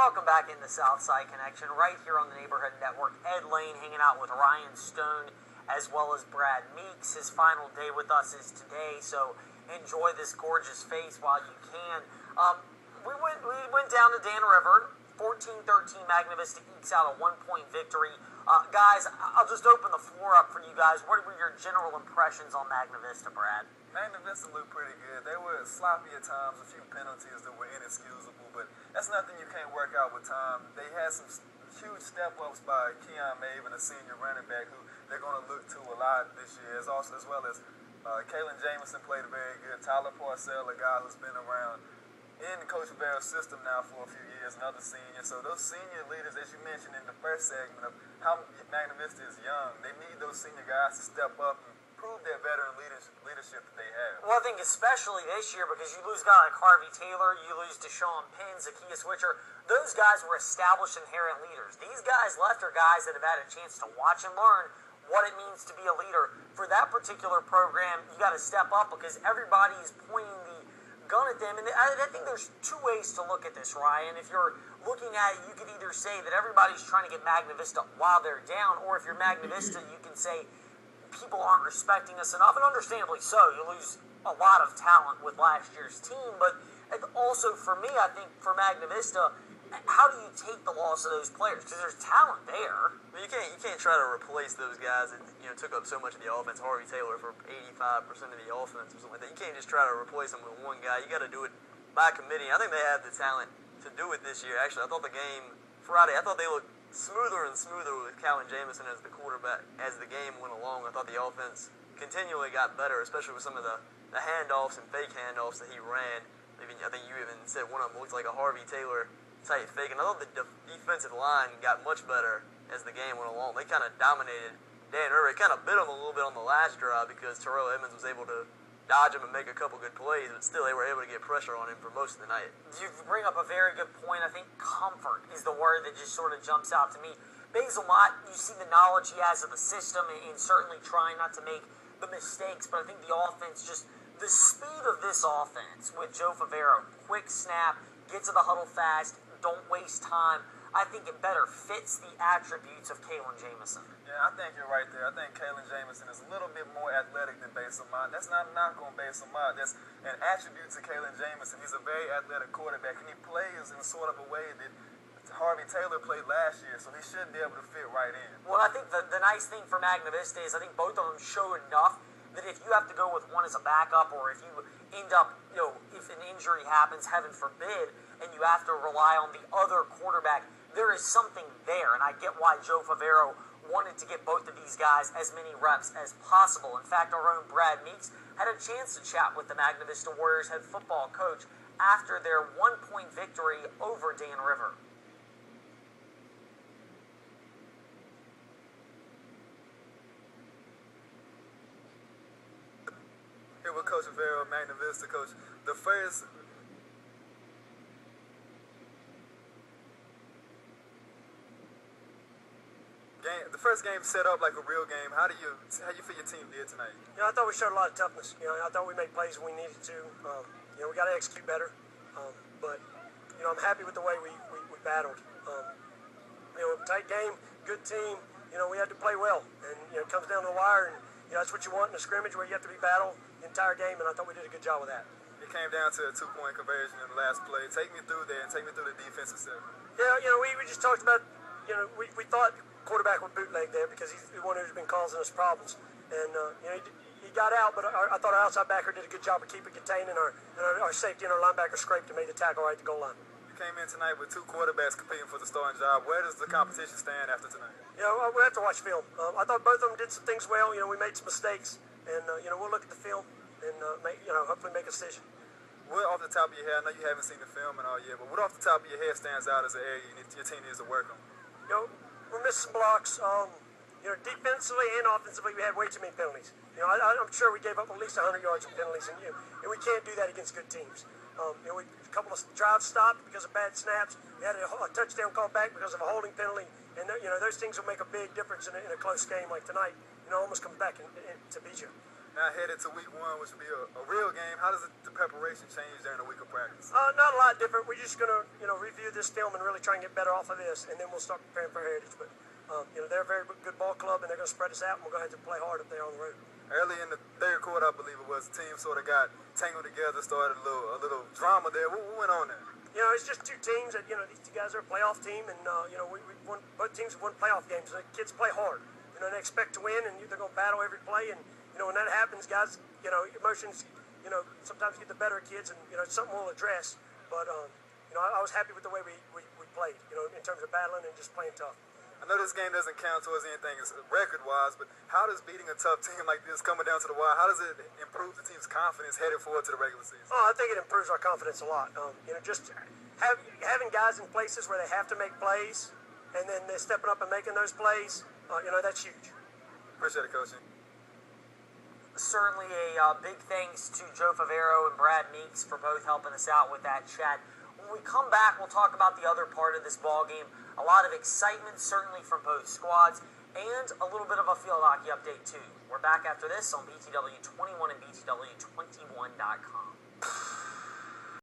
Welcome back in the Southside Connection, right here on the Neighborhood Network. Ed Lane hanging out with Ryan Stone as well as Brad Meeks. His final day with us is today, so enjoy this gorgeous face while you can. We went down to Dan River, 14-13. Magna Vista ekes out a 1-point victory. Guys, I'll just open the floor up for you guys. What were your general impressions on Magna Vista, Brad? Magna Vista looked pretty good. They were sloppy at times, a few penalties that were inexcusable, but that's nothing you can't work out with time. They had some huge step-ups by Keon Maven, a senior running back, who they're going to look to a lot this year, as well as Kalen Jameson played very good. Tyler Parcell, a guy who's been around in Coach Barrow's system now for a few years, another senior. So those senior leaders, as you mentioned in the first segment of how Magna Vista is young, they need those senior guys to step up and prove their veteran leadership that they have. Well, I think especially this year, because you lose a guy like Harvey Taylor, you lose Deshaun Penn, Zakiya Switcher. Those guys were established inherent leaders. These guys left are guys that have had a chance to watch and learn what it means to be a leader. For that particular program, you got to step up because everybody is pointing the gun at them. And I think there's two ways to look at this, Ryan. If you're looking at it, you could either say that everybody's trying to get Magna Vista while they're down, or if you're Magna Vista, you can say people aren't respecting us enough, and understandably so. You lose a lot of talent with last year's team, but also for me, I think for Magna Vista, how do you take the loss of those players? Because there's talent there. I mean, you can't try to replace those guys that took up so much of the offense. Harvey Taylor for 85% of the offense or something like that. You can't just try to replace him with one guy. You got to do it by committee. I think they have the talent to do it this year. Actually, I thought the game Friday, I thought they looked smoother and smoother with Kalen Jameson as the quarterback as the game went along. I thought the offense continually got better, especially with some of the handoffs and fake handoffs that he ran. I think you even said one of them looked like a Harvey Taylor type fake, and I thought the defensive line got much better as the game went along. They kind of dominated Dan River. It kind of bit them a little bit on the last drive because Terrell Edmonds was able to dodge him and make a couple good plays, but still they were able to get pressure on him for most of the night. You bring up a very good point. I think comfort is the word that just sort of jumps out to me. Basil Mott, you see the knowledge he has of the system and certainly trying not to make the mistakes, but I think the offense, just the speed of this offense with Joe Favero, quick snap, get to the huddle fast, don't waste time. I think it better fits the attributes of Kalen Jameson. Yeah, I think you're right there. I think Kalen Jameson is a little bit more athletic than Basil Mott. That's not a knock on Basil Mott. That's an attribute to Kalen Jameson. He's a very athletic quarterback, and he plays in sort of a way that Harvey Taylor played last year, so he should be able to fit right in. Well, I think the nice thing for Magna Vista is I think both of them show enough that if you have to go with one as a backup, or if you end up, if an injury happens, heaven forbid, and you have to rely on the other quarterback, there is something there, and I get why Joe Favero wanted to get both of these guys as many reps as possible. In fact, our own Brad Meeks had a chance to chat with the Magna Vista Warriors head football coach after their 1-point victory over Dan River. Here with Coach Favero, Magna Vista. Coach, the first game set up like a real game. How do you feel your team did tonight? I thought we showed a lot of toughness. I thought we made plays when we needed to. We got to execute better. But I'm happy with the way we battled. Tight game, good team. We had to play well, and it comes down to the wire, and that's what you want in a scrimmage where you have to be battle the entire game. And I thought we did a good job with that. It came down to a 2-point conversion in the last play. Take me through there and take me through the defensive set. Yeah, we just talked about. We thought quarterback would bootleg there because he's the one who's been causing us problems. And, he got out, but I thought our outside backer did a good job of keeping contained, and our safety and our linebacker scraped and made the tackle right at the goal line. You came in tonight with 2 quarterbacks competing for the starting job. Where does the competition stand after tonight? We'll have to watch film. I thought both of them did some things well. We made some mistakes, and, we'll look at the film and, hopefully make a decision. What off the top of your head, I know you haven't seen the film in all year, but what off the top of your head stands out as an area your team needs to work on? We're missing blocks. Defensively and offensively, we had way too many penalties. I'm sure we gave up at least 100 yards of penalties, and we can't do that against good teams. A couple of drives stopped because of bad snaps. We had a touchdown called back because of a holding penalty, and those things will make a big difference in a close game like tonight. Almost comes back to beat you. Now headed to week 1, which will be a real game. How does the preparation change during the week of practice? Not a lot different. We're just going to, review this film and really try and get better off of this, and then we'll start preparing for Heritage. But, they're a very good ball club, and they're going to spread us out, and we're going to have to play hard if they're on the road. Early in the third quarter, I believe it was, the team sort of got tangled together, started a little drama there. What went on there? It's just two teams that, these two guys are a playoff team, and, we won, both teams have won playoff games. And the kids play hard. They expect to win, and they're going to battle every play. And, when that happens, guys, emotions, sometimes get the better of kids, and, it's something we'll address. But, I was happy with the way we played, in terms of battling and just playing tough. I know this game doesn't count towards anything record-wise, but how does beating a tough team like this coming down to the wire, how does it improve the team's confidence headed forward to the regular season? Oh, I think it improves our confidence a lot. Just having guys in places where they have to make plays, and then they're stepping up and making those plays, that's huge. Appreciate it, Coach. Certainly a big thanks to Joe Favero and Brad Meeks for both helping us out with that chat. When we come back, we'll talk about the other part of this ball game. A lot of excitement, certainly from both squads, and a little bit of a field hockey update, too. We're back after this on BTW 21 and BTW21.com.